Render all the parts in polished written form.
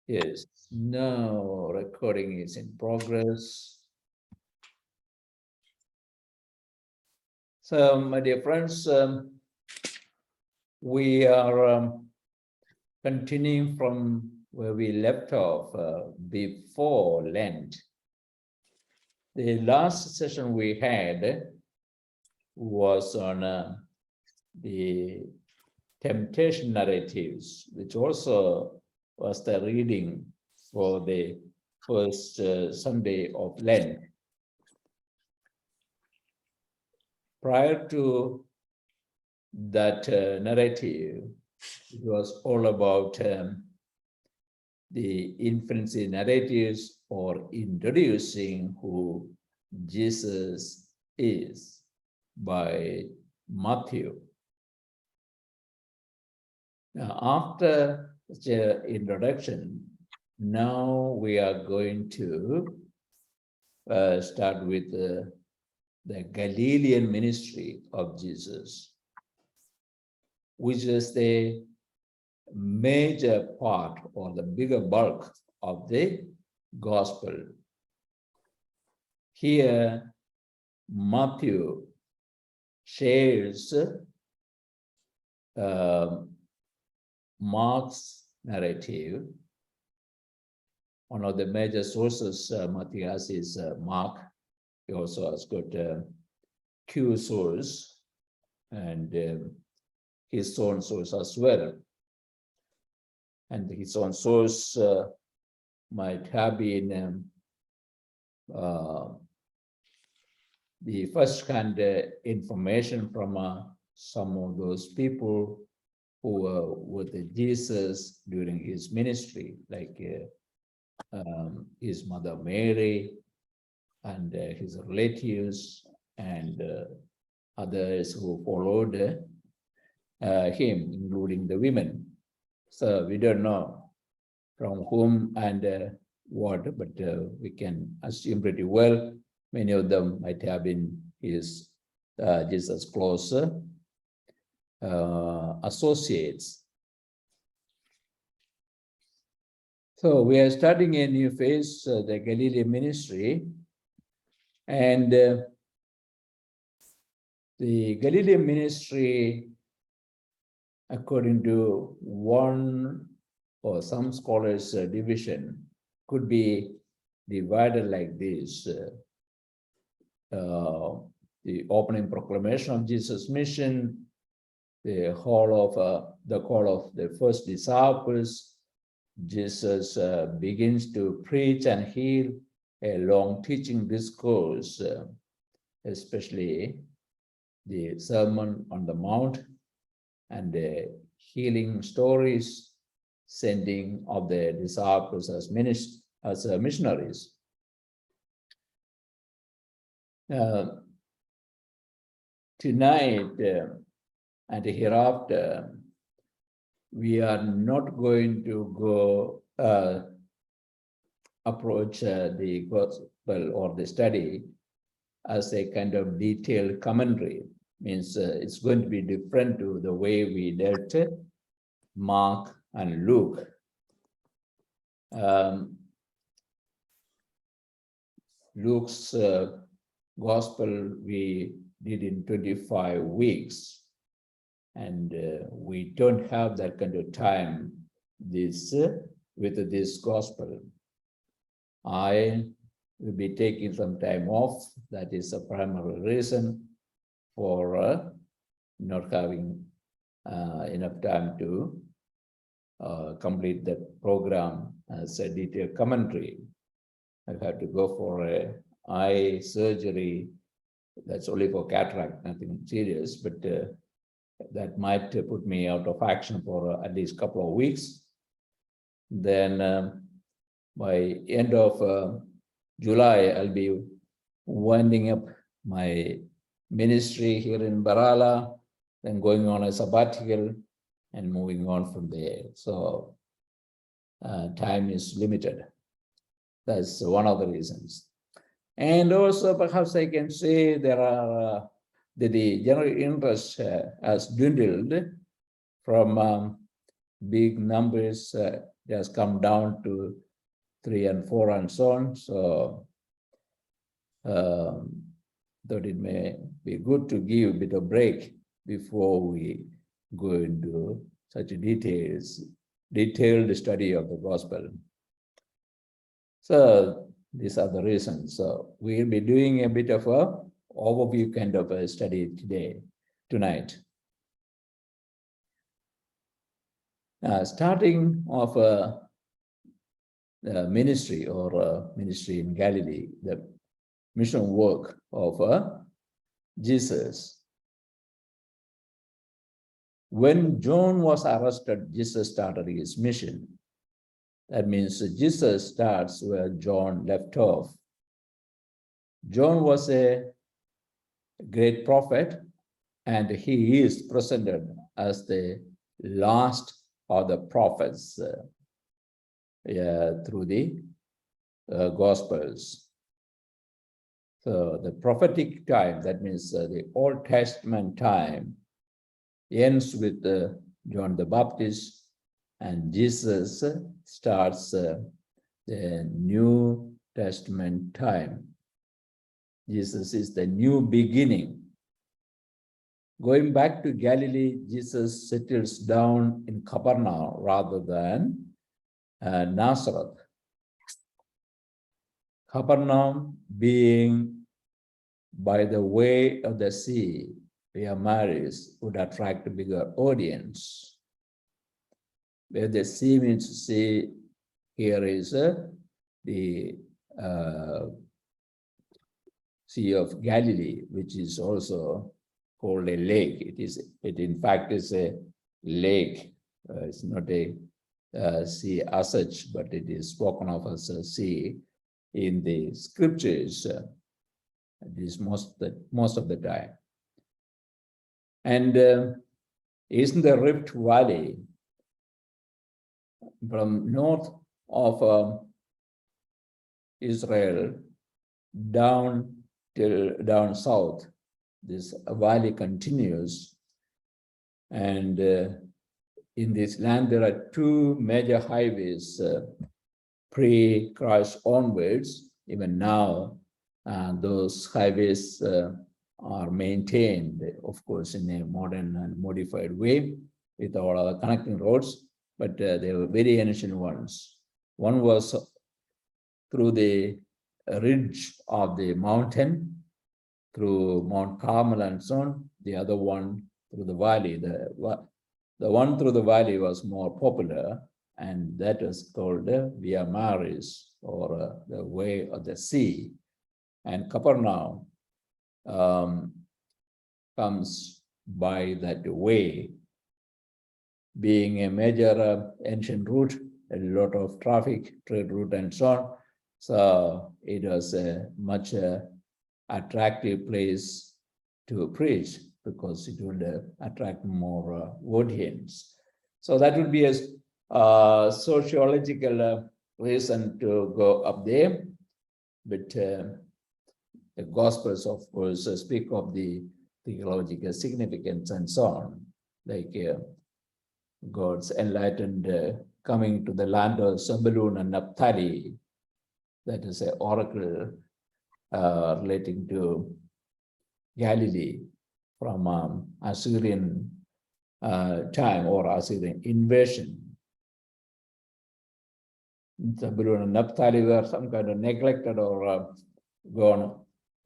Yes, now recording is in progress. So, my dear friends, we are continuing from where we left off before Lent. The last session we had was on the temptation narratives, which also was the reading for the first Sunday of Lent. Prior to that narrative, it was all about the infancy narratives or introducing who Jesus is by Matthew. Now, after such an introduction, now we are going to start with the Galilean ministry of Jesus, which is the major part or the bigger bulk of the gospel. Here, Matthew shares Mark's narrative. One of the major sources Matthew has is Mark. He also has got Q source and his own source as well. And his own source might have been the first-hand information from some of those people who were with Jesus during his ministry, like his mother Mary and his relatives and others who followed him, including the women. So we don't know from whom and what, but we can assume pretty well many of them might have been his Jesus' close associates. So we are starting a new phase, the Galilean ministry, and the Galilean ministry, according to one or some scholars' division, could be divided like this. The opening proclamation of Jesus' mission, the call of the first disciples. Jesus begins to preach and heal, a long teaching discourse, especially the Sermon on the Mount and the healing stories, sending of the disciples as missionaries. Tonight and hereafter, we are not going to go approach the gospel or the study as a kind of detailed commentary. Means it's going to be different to the way we dealt Mark and Luke. Luke's gospel we did in 25 weeks. And we don't have that kind of time with this gospel. I will be taking some time off. That is a primary reason for not having enough time to complete that program as a detailed commentary. I've had to go for an eye surgery. That's only for cataract, nothing serious, but that might put me out of action for at least a couple of weeks. Then by end of July, I'll be winding up my ministry here in Barala, then going on a sabbatical and moving on from there. So time is limited. That's one of the reasons. And also perhaps I can say there are the general interest has dwindled from big numbers, just come down to 3 and 4 and so on. So thought it may be good to give a bit of break before we go into such a detailed study of the gospel. So these are the reasons. So we'll be doing a bit of a overview kind of a study tonight. Starting off the ministry ministry in Galilee, the mission work of Jesus. When John was arrested, Jesus started his mission. That means Jesus starts where John left off. John was a great prophet, and he is presented as the last of the prophets through the Gospels. So the prophetic time, that means the Old Testament time, ends with John the Baptist, and Jesus starts the New Testament time. Jesus is the new beginning. Going back to Galilee, Jesus settles down in Capernaum rather than Nazareth. Capernaum being by the way of the sea, where Mary's would attract a bigger audience. Where the sea means sea, here is the Sea of Galilee, which is also called a lake. It in fact is a lake. It's not a sea as such, but it is spoken of as a sea in the scriptures. It is most of the time. And is in the Rift Valley, from north of Israel down south. This valley continues, and in this land there are two major highways, pre-Christ onwards. Even now, those highways are maintained, of course, in a modern and modified way with all other connecting roads, but they were very ancient ones. One was through the ridge of the mountain, through Mount Carmel and so on. The other one through the valley. The one through the valley was more popular, and that is called Via Maris, or the way of the sea. And Capernaum comes by that way, being a major ancient route, a lot of traffic, trade route, and so on. So it was a much attractive place to preach, because it would attract more audience. So that would be a sociological reason to go up there. But the Gospels, of course, speak of the theological significance and so on, like God's enlightened coming to the land of Zebulun and Naphtali. That is an oracle relating to Galilee from Assyrian time, or Assyrian invasion. Zebulun and Naphtali were some kind of neglected or gone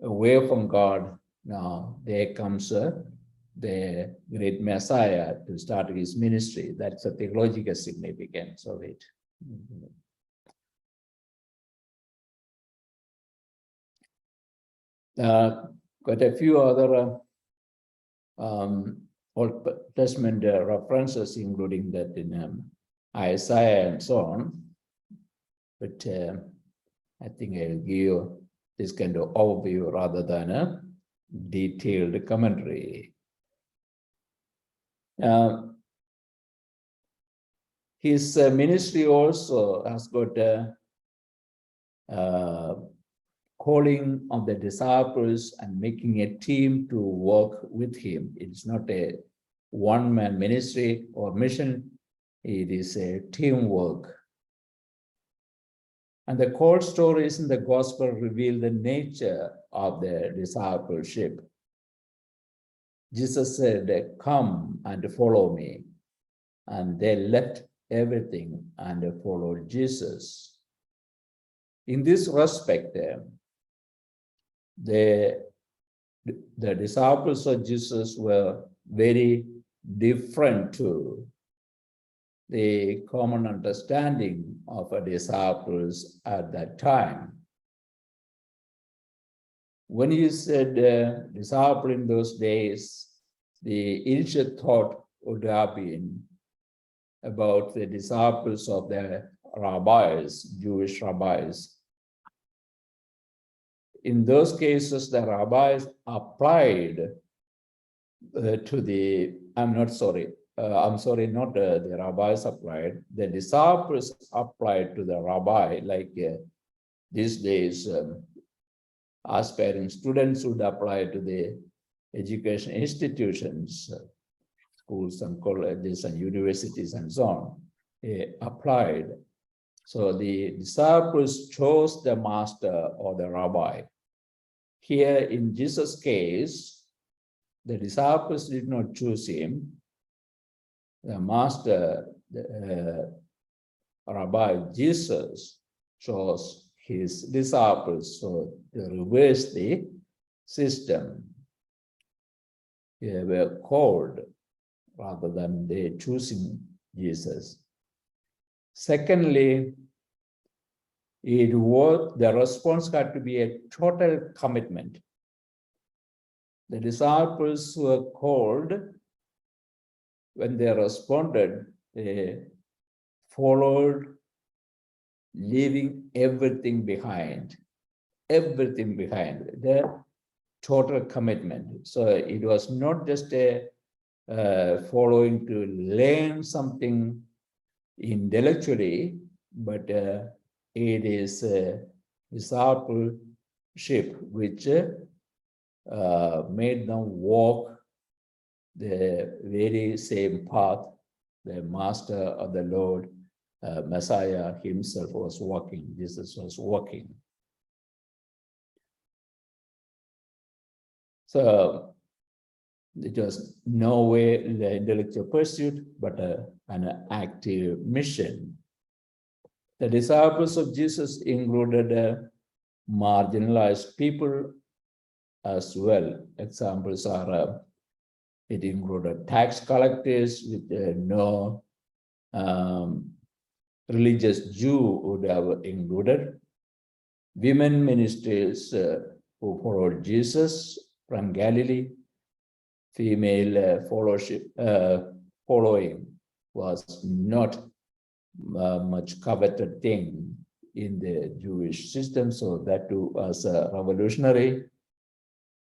away from God. Now there comes the great Messiah to start his ministry. That's the theological significance of it. Got a few other Old Testament references, including that in Isaiah and so on. But I think I'll give this kind of overview rather than a detailed commentary. His ministry also has got calling of the disciples and making a team to work with him. It's not a one-man ministry or mission. It is a teamwork. And the core stories in the gospel reveal the nature of the discipleship. Jesus said, "Come and follow me." And they left everything and followed Jesus. In this respect, the disciples of Jesus were very different to the common understanding of disciples at that time. When you said disciple in those days, the initial thought would have been about the disciples of the rabbis, Jewish rabbis. In those cases, the rabbis applied to the, not the rabbis applied, the disciples applied to the rabbi, like these days, aspiring students would apply to the education institutions, schools and colleges and universities and so on, applied. So the disciples chose the master or the rabbi. Here in Jesus' case, the disciples did not choose him. The master, the Rabbi Jesus, chose his disciples. So to reverse the system, they were called rather than they choosing Jesus. Secondly, the response had to be a total commitment. The disciples were called, when they responded, they followed, leaving everything behind, the total commitment. So it was not just a following to learn something intellectually, but it is a discipleship which made them walk the very same path the Master of the Lord, Messiah himself was walking, Jesus was walking. So it was no way the intellectual pursuit, but an active mission. The disciples of Jesus included marginalized people as well. Examples are, it included tax collectors with no religious Jew would have included, women ministers who followed Jesus from Galilee. Female following was not much coveted thing in the Jewish system, so that too was revolutionary.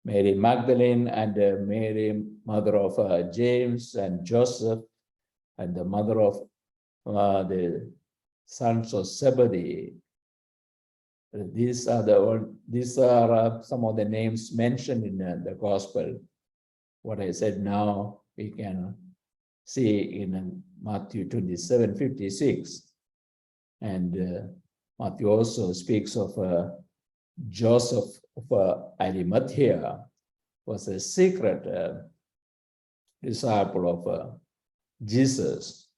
Mary Magdalene and Mary, mother of James and Joseph, and the mother of the sons of Zebedee. These are some of the names mentioned in the gospel. What I said now, we can see in Matthew 27:56. And Matthew also speaks of Joseph of Arimathea, was a secret disciple of Jesus,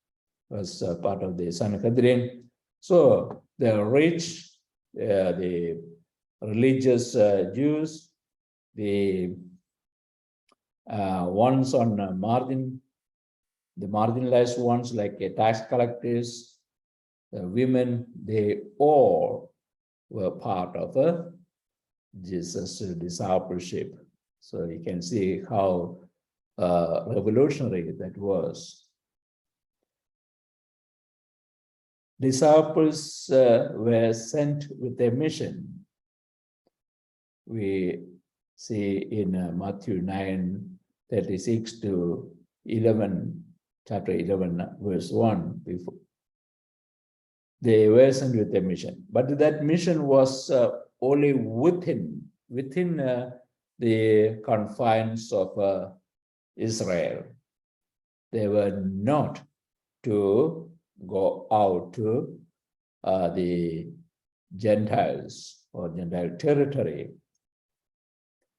was part of the Sanhedrin. So the rich, the religious Jews, the ones on margin, the marginalized ones like tax collectors, women, they all were part of Jesus' discipleship. So you can see how revolutionary that was. Disciples were sent with a mission. We see in Matthew 9:36 to 11, chapter 11, verse 1. Before. They were sent with a mission, but that mission was only within the confines of Israel. They were not to go out to the Gentiles or Gentile territory.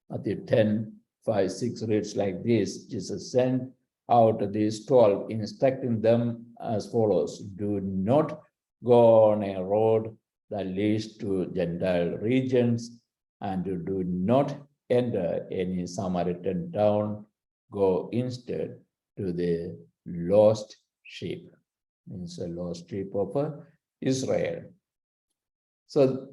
Matthew 10:5-6 reads like this: Jesus sent out these 12, instructing them as follows: do not go on a road that leads to Gentile regions, and do not enter any Samaritan town. Go instead to the lost sheep. Means a lost sheep of Israel. So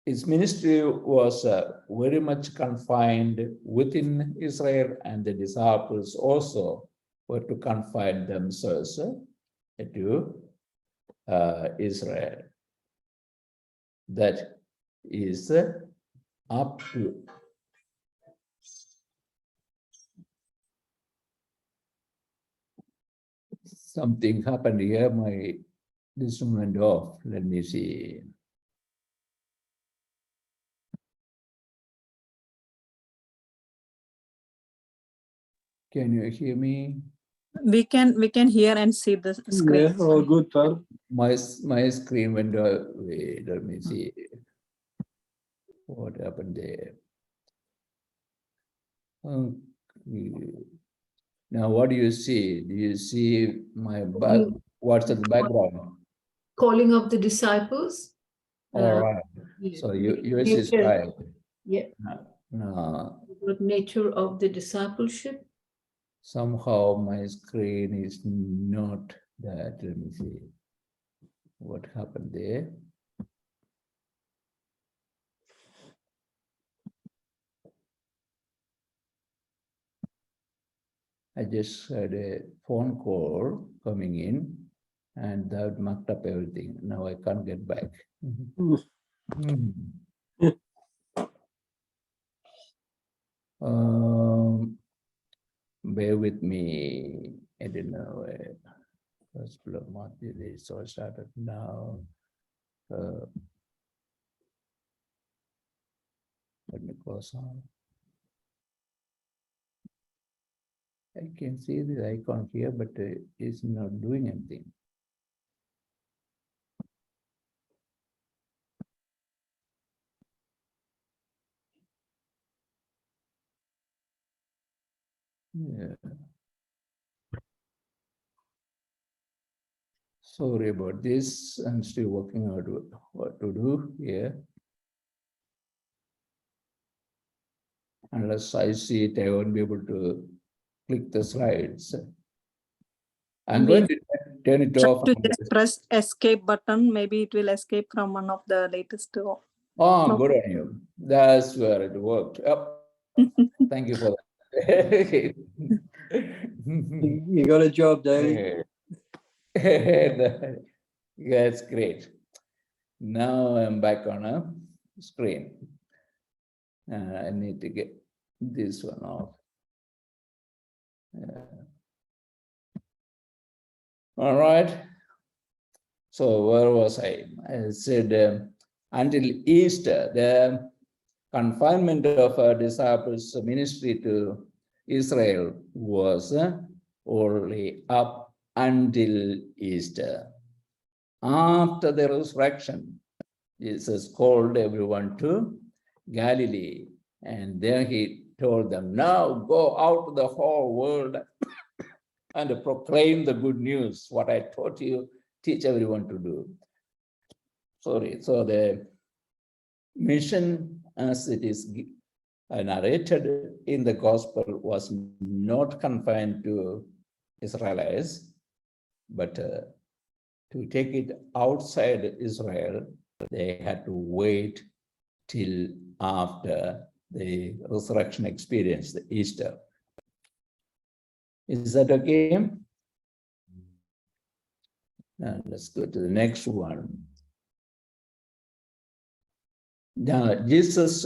his ministry was very much confined within Israel, and the disciples also were to confine themselves to Israel. That is up to something happened here. This went off. Let me see. Can you hear me? We can hear and see the screen. Yeah, all good, sir. My screen went away. Let me see what happened there. Now, what do you see? Do you see my back? What's at the background? Calling of the disciples. All right. Yeah. So yours is Nature. right. Yeah. No, The nature of the discipleship. somehow my screen is not that. Let me see what happened there. I just had a phone call coming in, and that mucked up everything. Now I can't get back. Bear with me. I don't know. First blood Matthew, so I started now. Let me close on. I can see the icon here, but it's not doing anything. Yeah. Sorry about this. I'm still working out what to do here. Unless I see it, I won't be able to click the slides. I'm going to turn it off. To just press escape button, maybe it will escape from one of the latest. Oh, No. good on you. That's where it worked. Oh, thank you for that. You got a job, Dave. That's great. Now I'm back on a screen. I need to get this one off. All right. So where was I? I said until Easter, the confinement of our disciples' ministry to Israel was only up until Easter. After the resurrection, Jesus called everyone to Galilee, and there he told them, now go out to the whole world and proclaim the good news, what I taught you, teach everyone to do. Sorry, so the mission as it is narrated in the gospel was not confined to Israelites, but to take it outside Israel, they had to wait till after the resurrection experience, the Easter. Is that okay? Now let's go to the next one. Now, Jesus'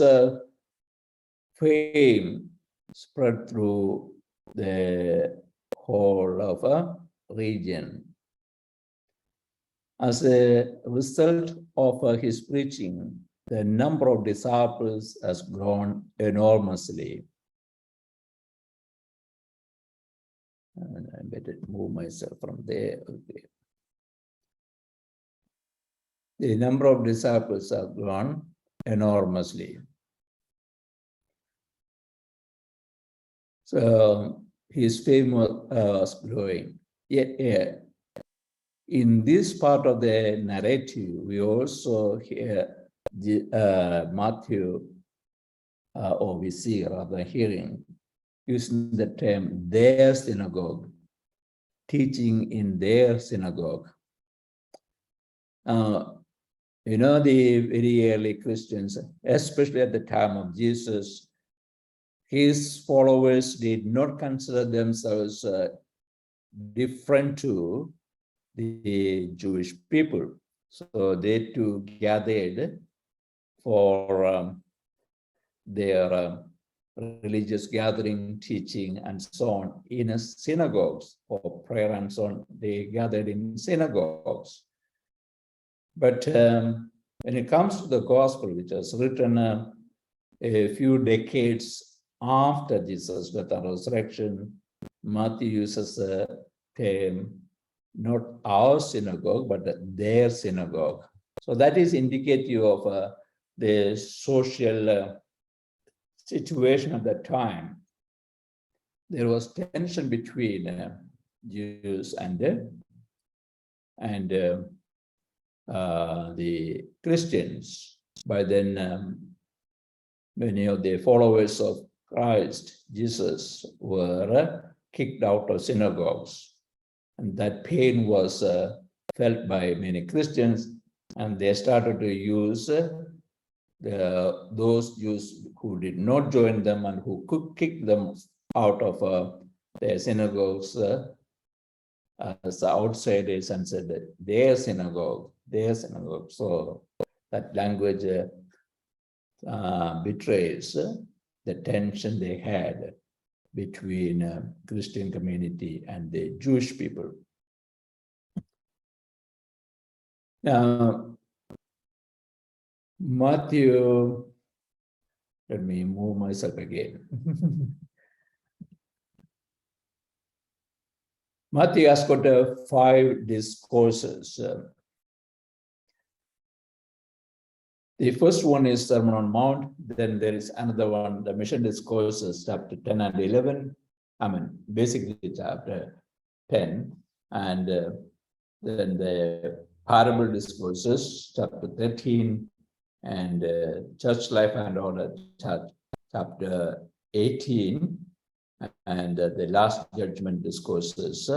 fame spread through the whole of a region. As a result of his preaching, the number of disciples has grown enormously. And I better move myself from there. Okay. the number of disciples have grown enormously. So his fame was growing. Yet, in this part of the narrative, we also hear Matthew, or we see rather hearing, using the term their synagogue, teaching in their synagogue. The very early Christians, especially at the time of Jesus, his followers did not consider themselves different to the Jewish people. So they too gathered for their religious gathering, teaching, and so on in synagogues for prayer and so on. They gathered in synagogues. But when it comes to the gospel, which was written a few decades after Jesus' death and resurrection, Matthew uses a term, not our synagogue, but their synagogue. So that is indicative of the social situation at that time. There was tension between Jews and the Christians. By then, many of the followers of Christ, Jesus, were kicked out of synagogues. And that pain was felt by many Christians, and they started to use those Jews who did not join them and who could kick them out of their synagogues as outsiders, and said that their synagogue. So that language betrays the tension they had between Christian community and the Jewish people. Now, Matthew, let me move myself again. Matthew has got 5 discourses. The first one is Sermon on Mount. Then there is another one, the Mission Discourses, chapter 10 and 11. Basically chapter 10. And then the Parable Discourses, chapter 13. And Church Life and Order, chapter 18. And the Last Judgment Discourses,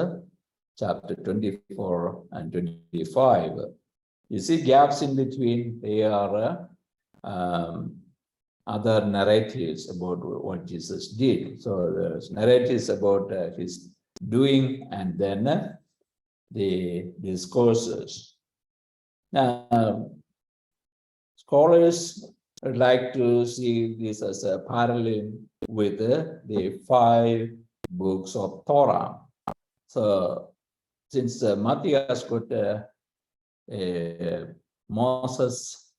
chapter 24 and 25. You see gaps in between. They are other narratives about what Jesus did. So there's narratives about his doing, and then the discourses. Now, scholars would like to see this as a parallel with the 5 books of Torah. So since Matthew has got a Moses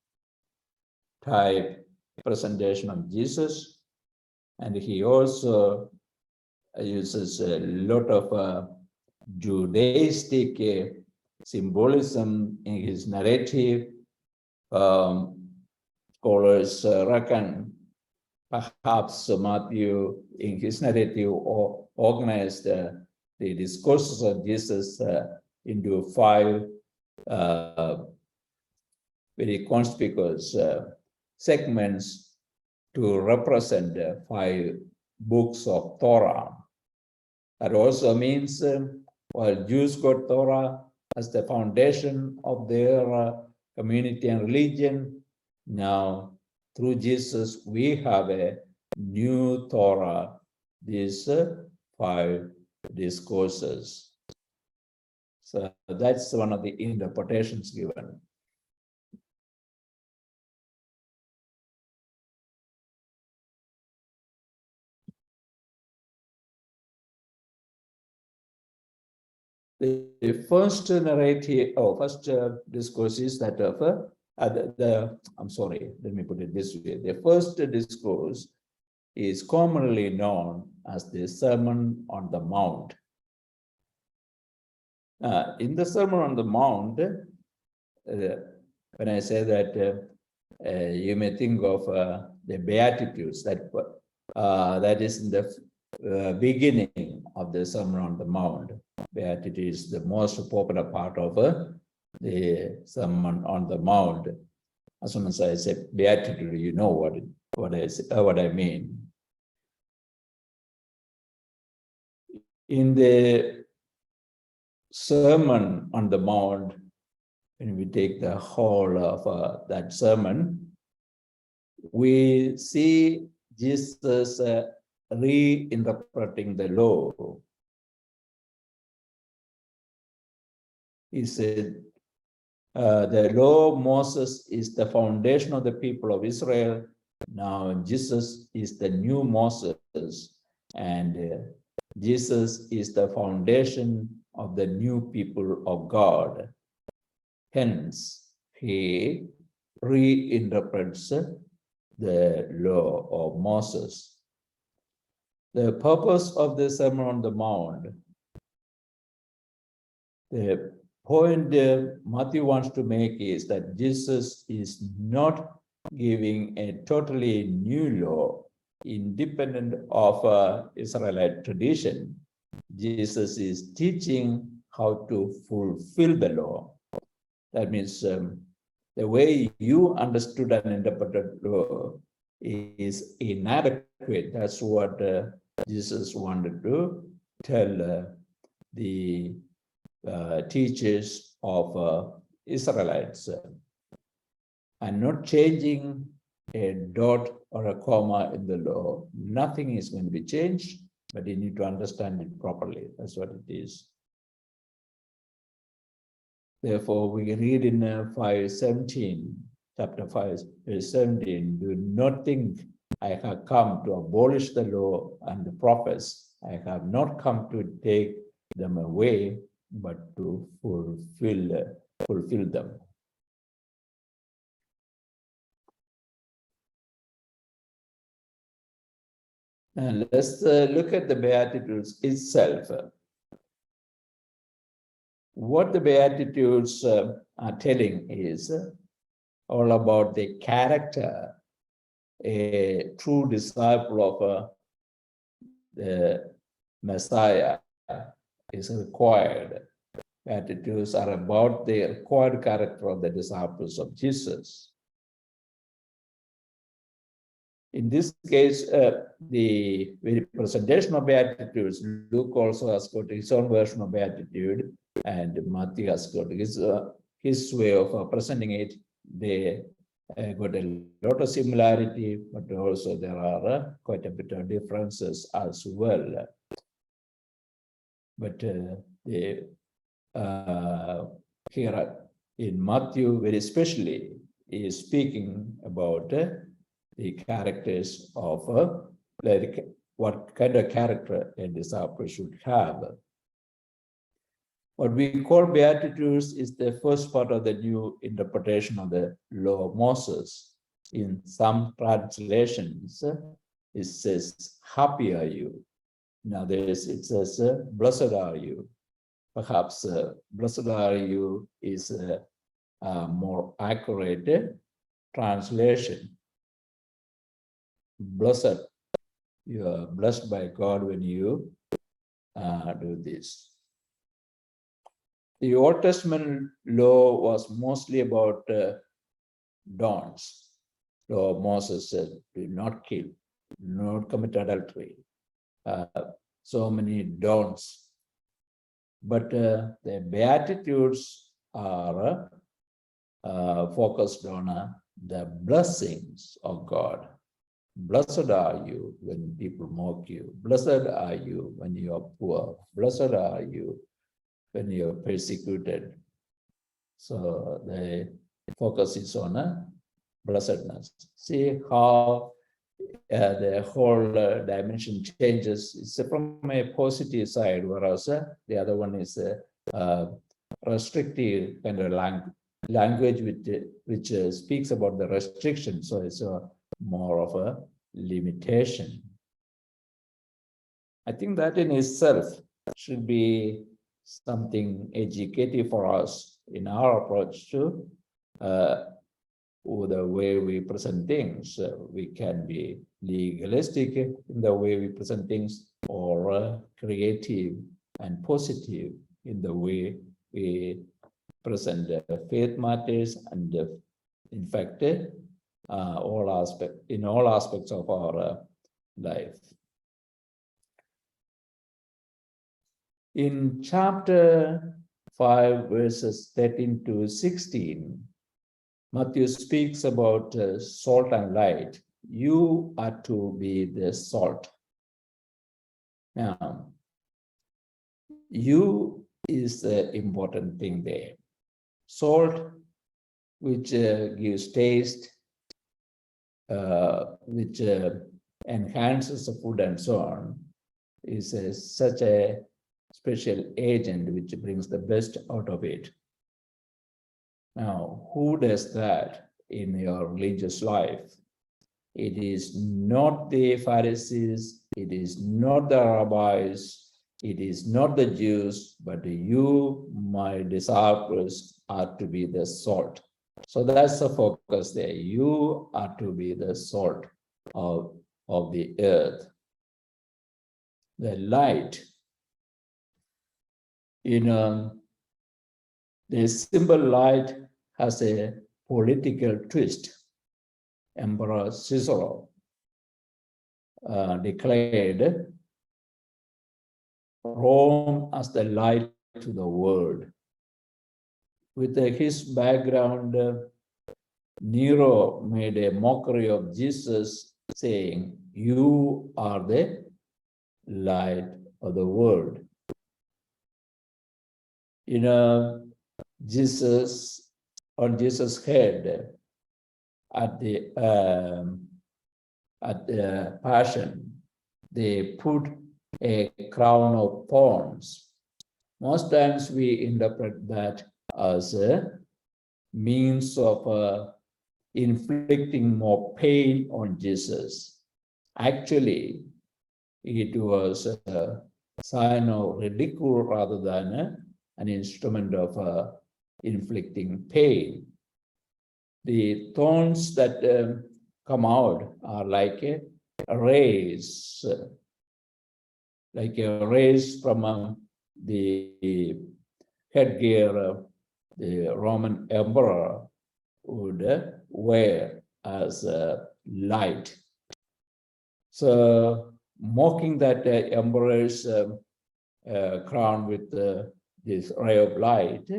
type presentation of Jesus, and he also uses a lot of Judaistic symbolism in his narrative. Scholars reckon perhaps Matthew in his narrative organized the discourses of Jesus into 5 very conspicuous segments to represent 5 books of Torah. That also means while Jews got Torah as the foundation of their community and religion, now through Jesus we have a new Torah, these 5 discourses. So that's one of the interpretations given. The first narrative, first discourse is that of I'm sorry, let me put it this way. The first discourse is commonly known as the Sermon on the Mount. In the Sermon on the Mount, when I say that, you may think of the Beatitudes, that is in the beginning of the Sermon on the Mount. Beatitudes is the most popular part of the Sermon on the Mount. As soon as I say Beatitude, you know what I mean. In the Sermon on the Mount, when we take the whole of that sermon, we see Jesus reinterpreting the law. He said, the law of Moses is the foundation of the people of Israel. Now Jesus is the new Moses, and Jesus is the foundation of the new people of God. Hence, he reinterprets the law of Moses. The purpose of the Sermon on the Mount, the point Matthew wants to make is that Jesus is not giving a totally new law independent of Israelite tradition. Jesus is teaching how to fulfill the law. That means the way you understood and interpreted law is inadequate. That's what Jesus wanted to tell the teachers of Israelites. And not changing a dot or a comma in the law. Nothing is going to be changed, but you need to understand it properly. That's what it is. Therefore, we read in 5:17, chapter 5, verse 17, do not think I have come to abolish the law and the prophets. I have not come to take them away, but to fulfill them. And let's look at the Beatitudes itself. What the Beatitudes are telling is all about the character a true disciple of the Messiah is required. Beatitudes are about the required character of the disciples of Jesus. In this case, the very presentation of Beatitudes, Luke also has got his own version of Beatitude, and Matthew has got his way of presenting it. They got a lot of similarity, but also there are quite a bit of differences as well. But here in Matthew, very especially, is speaking about the characters of what kind of character a disciple should have. What we call Beatitudes is the first part of the new interpretation of the law of Moses. In some translations, it says, happy are you. In others, it says, blessed are you. Perhaps blessed are you is a more accurate translation. Blessed, you are blessed by God when you do this. The Old Testament law was mostly about don'ts. Law of Moses said, do not kill, do not commit adultery. So many don'ts. But the Beatitudes are focused on the blessings of God. Blessed are you when people mock you. Blessed are you when you are poor. Blessed are you when you are persecuted. So the focus is on blessedness. See how the whole dimension changes. It's from a positive side, whereas the other one is a restrictive kind of language which speaks about the restriction. So it's more of a limitation. I think that in itself should be something educative for us in our approach to the way we present things. We can be legalistic in the way we present things, or creative and positive in the way we present faith matters, and in fact, all aspects of our life. In chapter 5, verses 13 to 16, Matthew speaks about salt and light. You are to be the salt. Now, you is the important thing there. Salt, which gives taste, which enhances the food and so on, is such a special agent which brings the best out of it. Now, who does that in your religious life? It is not the Pharisees, it is not the rabbis, it is not the Jews, but you, my disciples, are to be the salt. So that's the focus there. You are to be the salt of the earth. The light. The symbol light has a political twist. Emperor Cicero declared Rome as the light to the world. With his background, Nero made a mockery of Jesus, saying, "You are the light of the world." Jesus, on Jesus' head at the Passion, they put a crown of thorns. Most times we interpret that as a means of inflicting more pain on Jesus. Actually, it was a sign of ridicule rather than an instrument of inflicting pain. The thorns that come out are like a rays, from the headgear of the Roman emperor would wear as a light. So, mocking that emperor's crown with this ray of light,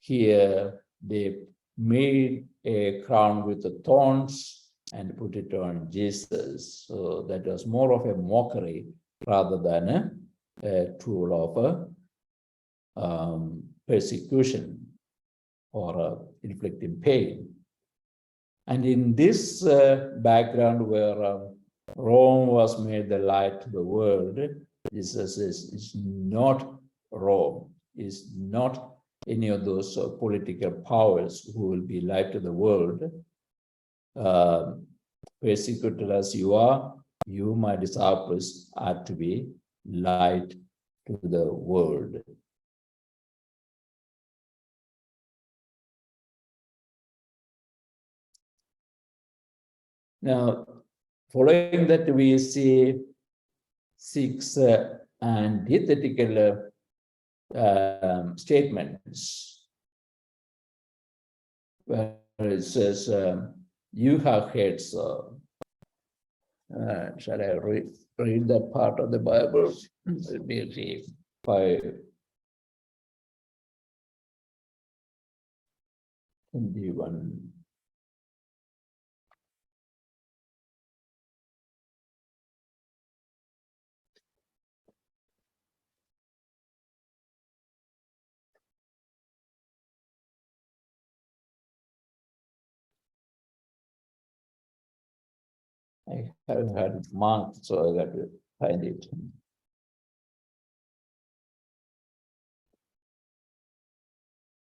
here they made a crown with the thorns and put it on Jesus. So that was more of a mockery rather than a tool of persecution or inflicting pain. And in this background where Rome was made the light to the world, Jesus is not Rome, is not any of those political powers who will be light to the world. Persecuted as you are, you, my disciples, are to be light to the world. Now, following that, we see 6 antithetical statements where it says, you have heard so. Shall I read that part of the Bible? Let me read 5:21. I haven't had it marked, so I got to find it.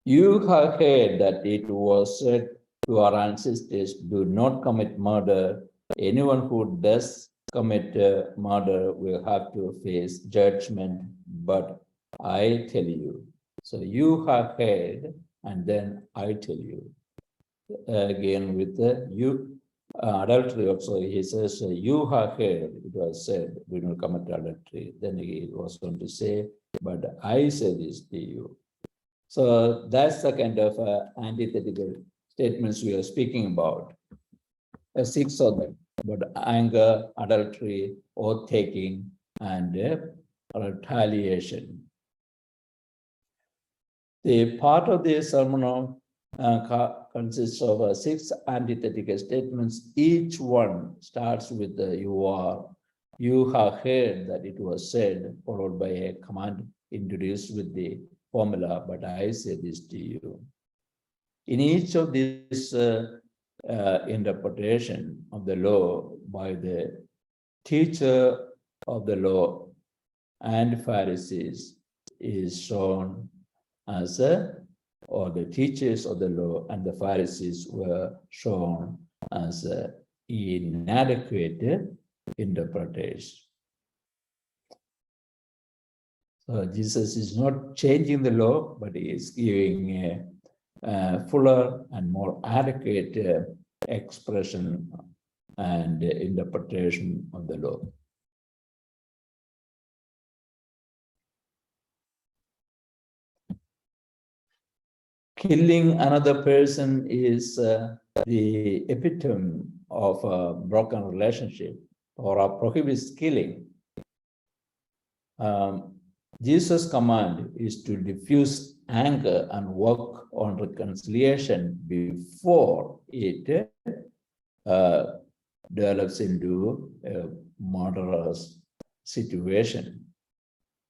You have heard that it was said to our ancestors, do not commit murder. Anyone who does commit murder will have to face judgment. But I tell you, so you have heard, and then I tell you. again with the adultery also. He says, you have heard, it was said, we will commit adultery. Then he was going to say, but I say this to you. So that's the kind of antithetical statements we are speaking about. 6 of them, but anger, adultery, oath taking, and retaliation. The part of the sermon consists of 6 antithetical statements. Each one starts with the you have heard that it was said, followed by a command introduced with the formula, but I say this to you. In each of these interpretation of the law by the teacher of the law and Pharisees is shown as or the teachers of the law and the Pharisees were shown as inadequate interpreters. So Jesus is not changing the law, but he is giving a fuller and more adequate expression and interpretation of the law. Killing another person is the epitome of a broken relationship, or prohibits killing. Jesus' command is to diffuse anger and work on reconciliation before it develops into a murderous situation.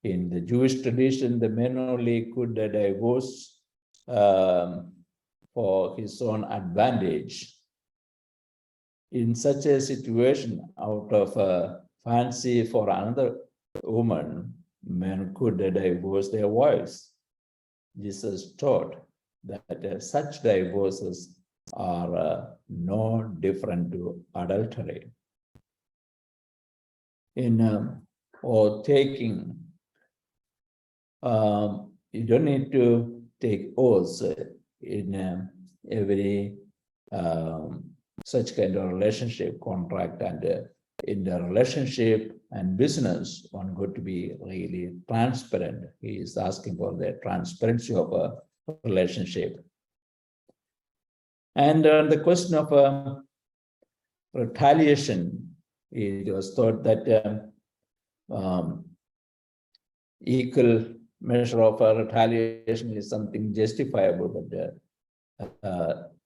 In the Jewish tradition, the man only could divorce for his own advantage. In such a situation, out of a fancy for another woman, men could divorce their wives. Jesus taught that such divorces are no different to adultery. In or taking, you don't need to take oaths in every such kind of relationship, contract, and in the relationship and business, one got to be really transparent. He is asking for the transparency of a relationship. And the question of retaliation, it was thought that equal measure of retaliation is something justifiable, but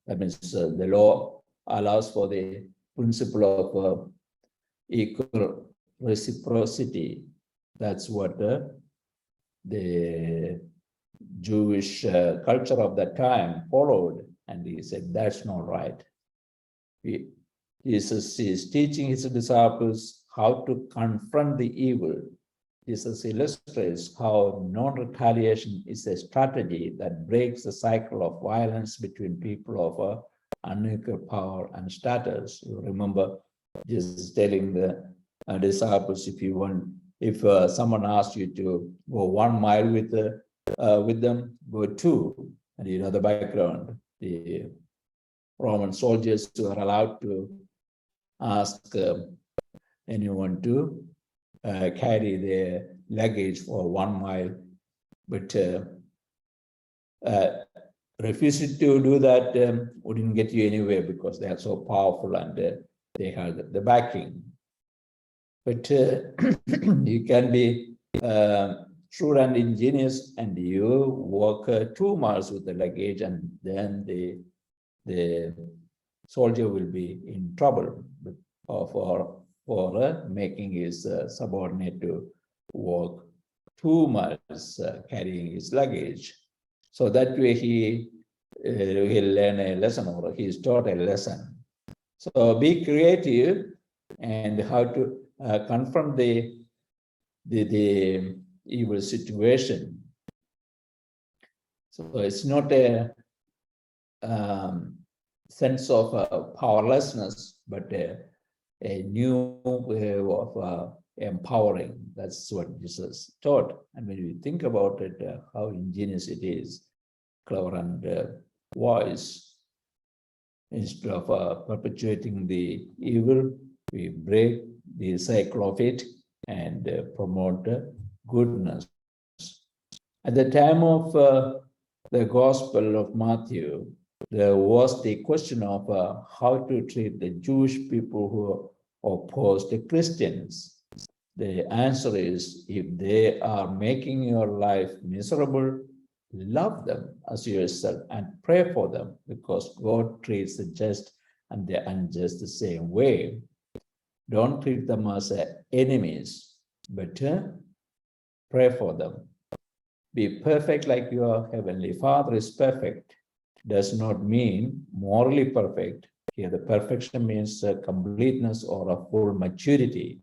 that means the law allows for the principle of equal reciprocity. That's what the Jewish culture of that time followed, and he said that's not right. Jesus is teaching his disciples how to confront the evil. Jesus illustrates how non-retaliation is a strategy that breaks the cycle of violence between people of unequal power and status. You remember Jesus telling the disciples, if someone asks you to go 1 mile with them, go 2. And you know the background. The Roman soldiers were allowed to ask anyone to carry their luggage for 1 mile, but refusing to do that wouldn't get you anywhere because they are so powerful and they have the backing. But you can be shrewd and ingenious, and you walk 2 miles with the luggage, and then the soldier will be in trouble for making his subordinate to walk 2 miles carrying his luggage. So that way he'll learn a lesson, or he's taught a lesson. So be creative and how to confront the evil situation. So it's not a sense of powerlessness, but a new way of empowering. That's what Jesus taught. And when you think about it, how ingenious it is, clever and wise. Instead of perpetuating the evil, we break the cycle of it and promote goodness. At the time of the Gospel of Matthew, there was the question of how to treat the Jewish people who oppose the Christians. The answer is, if they are making your life miserable, love them as yourself and pray for them, because God treats the just and the unjust the same way. Don't treat them as enemies, but pray for them. Be perfect like your heavenly Father is perfect. Does not mean morally perfect. Here the perfection means completeness or a full maturity.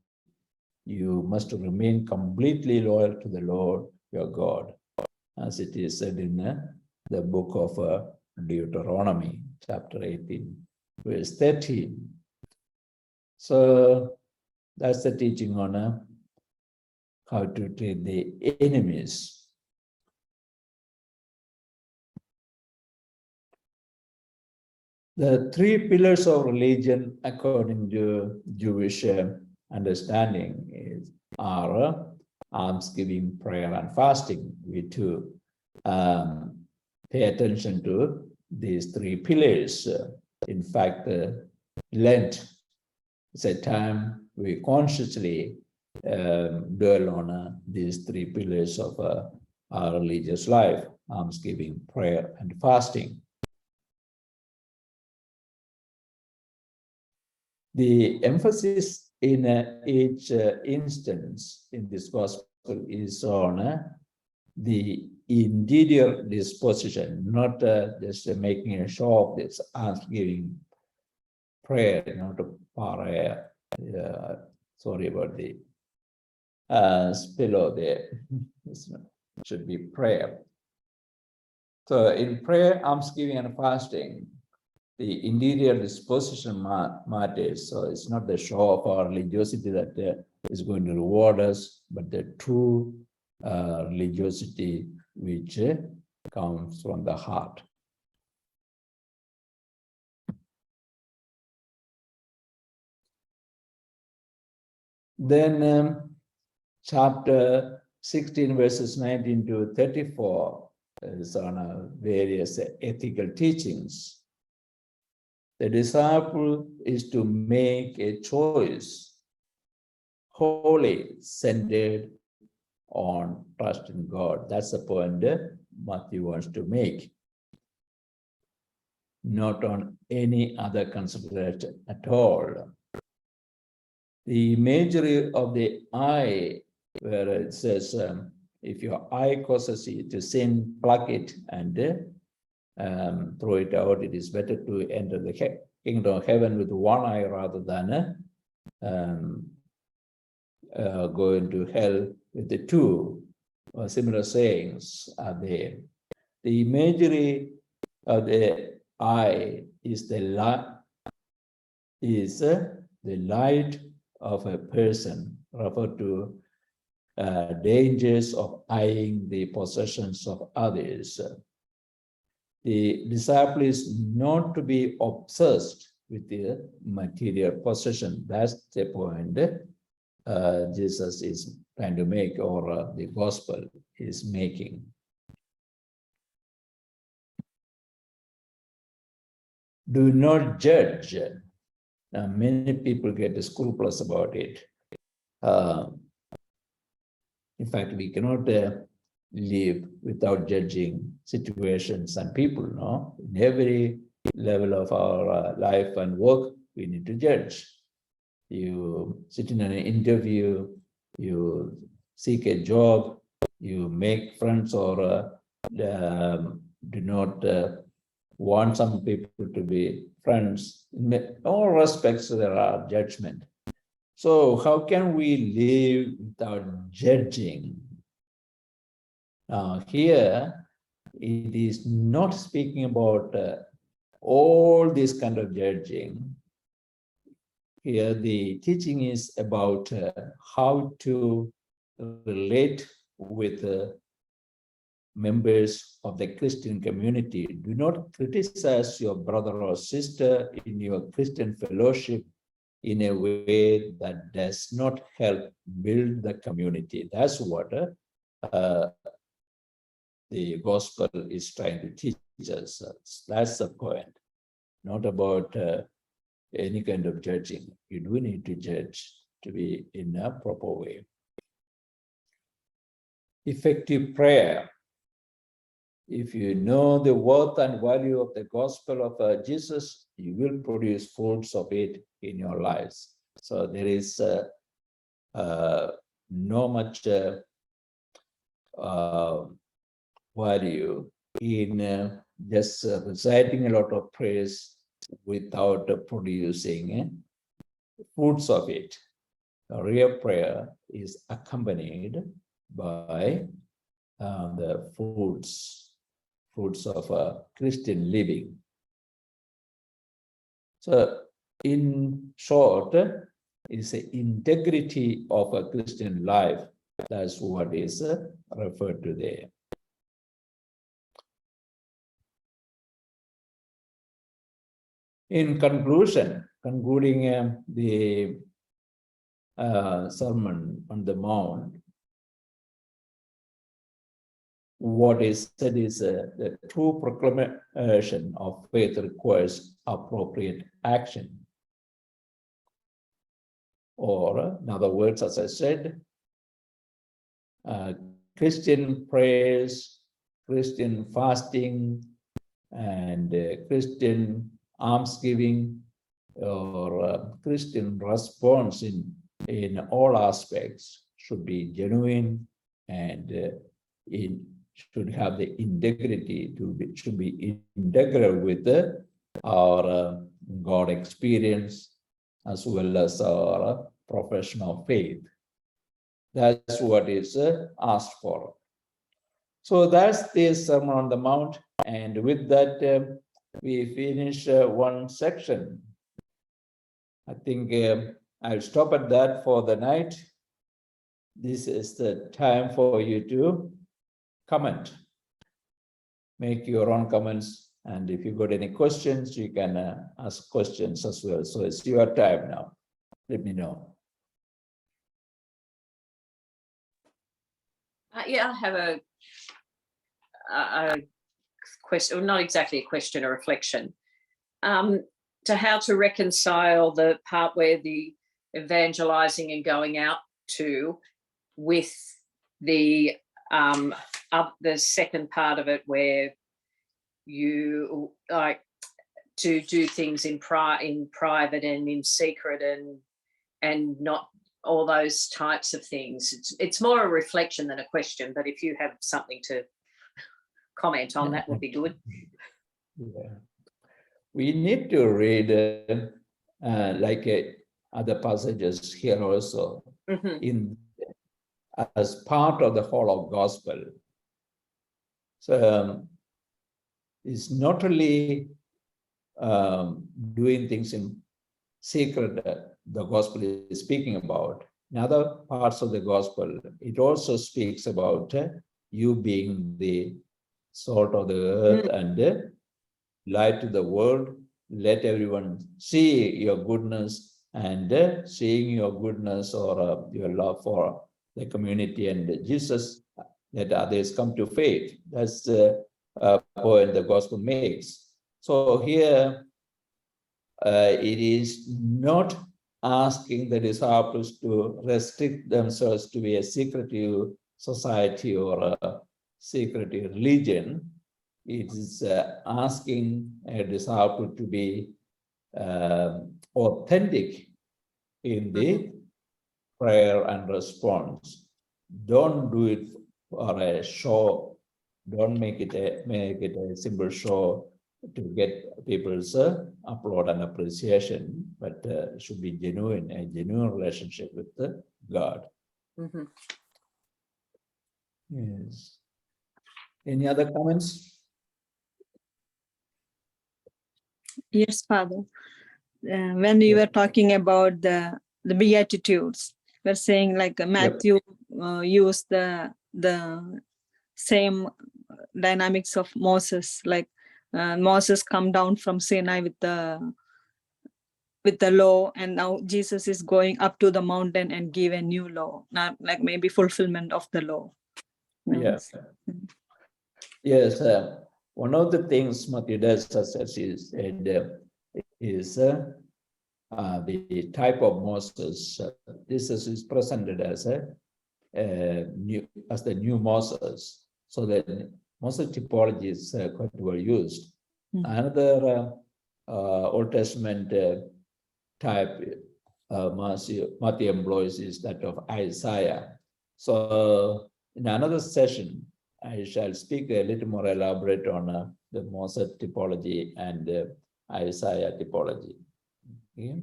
You must remain completely loyal to the Lord your God, as it is said in the book of Deuteronomy, chapter 18, verse 13. So that's the teaching on how to treat the enemies. The three pillars of religion, according to Jewish understanding, are almsgiving, prayer, and fasting. We too pay attention to these three pillars. In fact, Lent is a time we consciously dwell on these three pillars of our religious life: almsgiving, prayer, and fasting. The emphasis in each instance in this gospel is on the interior disposition, not just making a show of this almsgiving, prayer, not a prayer. Sorry about the spelling there. It should be prayer. So in prayer, almsgiving, and fasting, the interior disposition matters. So it's not the show of our religiosity that is going to reward us, but the true religiosity which comes from the heart. Then chapter 16, verses 19 to 34 is on various ethical teachings. The disciple is to make a choice, wholly centered on trust in God. That's the point Matthew wants to make. Not on any other consideration at all. The imagery of the eye, where it says, if your eye causes you to sin, pluck it and throw it out. It is better to enter the kingdom of heaven with one eye rather than go into hell with the two. Similar sayings are there. The imagery of the eye is the light of a person, referred to dangers of eyeing the possessions of others. The disciple is not to be obsessed with the material possession. That's the point Jesus is trying to make, or the gospel is making. Do not judge. Now, many people get scrupulous about it. In fact, we cannot live without judging situations and people, no? In every level of our life and work, we need to judge. You sit in an interview, you seek a job, you make friends, or do not want some people to be friends. In all respects, there are judgment. So how can we live without judging? Here, it is not speaking about all this kind of judging. Here, the teaching is about how to relate with members of the Christian community, do not criticize your brother or sister in your Christian fellowship in a way that does not help build the community. That's what the gospel is trying to teach us. That's the point, not about any kind of judging. You do need to judge to be in a proper way. Effective prayer. If you know the worth and value of the gospel of Jesus, you will produce fruits of it in your lives. So there is no much value in just reciting a lot of prayers without producing fruits of it. A real prayer is accompanied by the fruits of a Christian living. So in short, it's the integrity of a Christian life. That's what is referred to there. In conclusion, concluding the Sermon on the Mount, what is said is the true proclamation of faith requires appropriate action. Or, in other words, as I said, Christian prayers, Christian fasting, and Christian almsgiving, or Christian response in all aspects should be genuine and should have the integrity should be integral with our God experience as well as our profession of faith. That's what is asked for. So that's the Sermon on the Mount, and with that we finish one section. I think I'll stop at that for the night. This is the time for you to comment, make your own comments, and if you got any questions, you can ask questions as well. So it's your time now. Let me know. Yeah, I have a question, or not exactly a question, a reflection, to how to reconcile the part where the evangelizing and going out to with the second part of it, where you like to do things in private and in secret and not all those types of things. It's more a reflection than a question, but if you have something to comment on, that would be good. Yeah. We need to read like other passages here also, as part of the whole of gospel. So it's not only doing things in secret that the gospel is speaking about. In other parts of the gospel, it also speaks about you being the salt of the earth and light to the world. Let everyone see your goodness, and seeing your goodness or your love for the community and Jesus, that others come to faith. That's the point the gospel makes. So here it is not asking the disciples to restrict themselves to be a secretive society or a secretive religion. It is asking a disciple to be authentic in the prayer and response. Don't do it for a show. Don't make it a simple show to get people's applaud and appreciation, but it should be genuine, a genuine relationship with God. Yes. Any other comments? Yes, Father. When you were talking about the Beatitudes, we're saying like Matthew used the same dynamics of Moses, like Moses come down from Sinai with the law, and now Jesus is going up to the mountain and give a new law, not like maybe fulfillment of the law. Yes. Yes, one of the things Matthew does, as he said, is the type of Moses. Jesus is presented as the new Moses, so that Moses typology is quite well used. Another Old Testament type Matthew employs is that of Isaiah. So in another session, I shall speak a little more elaborate on the Moses typology and Isaiah typology. Okay?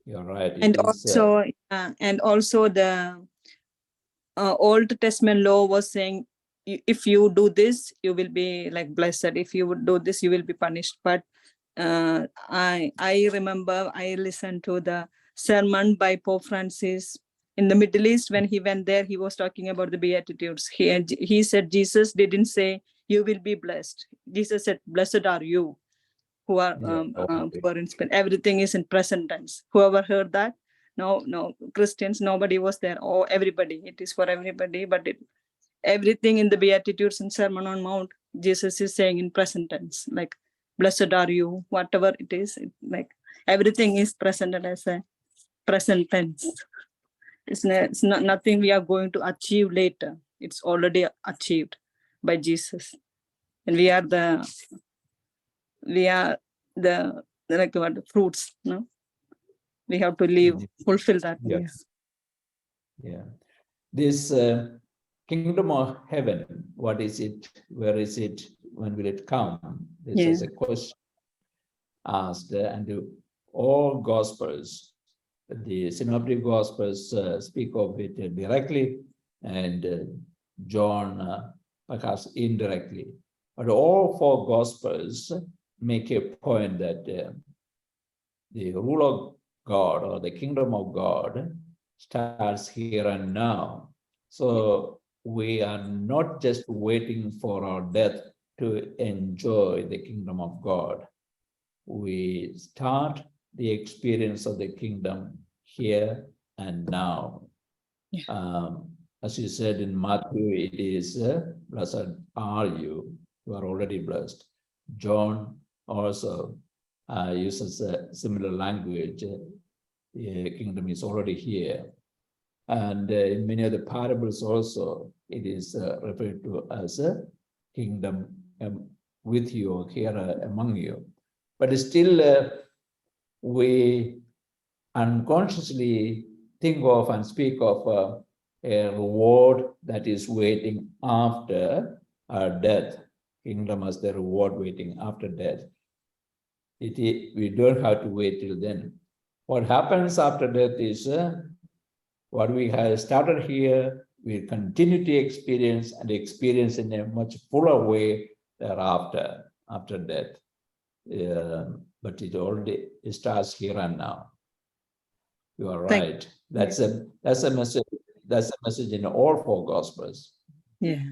You're right. And also the Old Testament law was saying, if you do this, you will be like blessed. If you would do this, you will be punished. But I remember I listened to the sermon by Pope Francis in the Middle East. When he went there, he was talking about the Beatitudes. He said Jesus didn't say you will be blessed. Jesus said, blessed are you who are who are in spirit. Everything is in present tense. Whoever heard that? No, Christians, nobody was there. Oh, everybody. It is for everybody. But everything in the Beatitudes and Sermon on Mount, Jesus is saying in present tense, like blessed are you, whatever it is, like everything is presented as a present tense. It's not nothing we are going to achieve later. It's already achieved by Jesus, and we are the like what fruits. No, we have to live, fulfill that. Yes. Yeah. This kingdom of heaven, what is it? Where is it? When will it come? This is a question asked, and all Gospels, the Synoptic Gospels speak of it directly, and John perhaps indirectly. But all four Gospels make a point that the rule of God or the kingdom of God starts here and now. So we are not just waiting for our death to enjoy the kingdom of God. We start the experience of the kingdom here and now. As you said in Matthew, it is blessed are you, you are already blessed. John also uses a similar language. The kingdom is already here. And in many of the parables also, it is referred to as a kingdom with you or here among you. But still, we unconsciously think of and speak of a reward that is waiting after our death. Kingdom as the reward waiting after death. We don't have to wait till then. What happens after death is what we have started here, we continue to experience and experience in a much fuller way thereafter, after death. But it already starts here and now. You are right. That's a message. That's a message in all four Gospels. Yeah.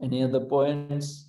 Any other points?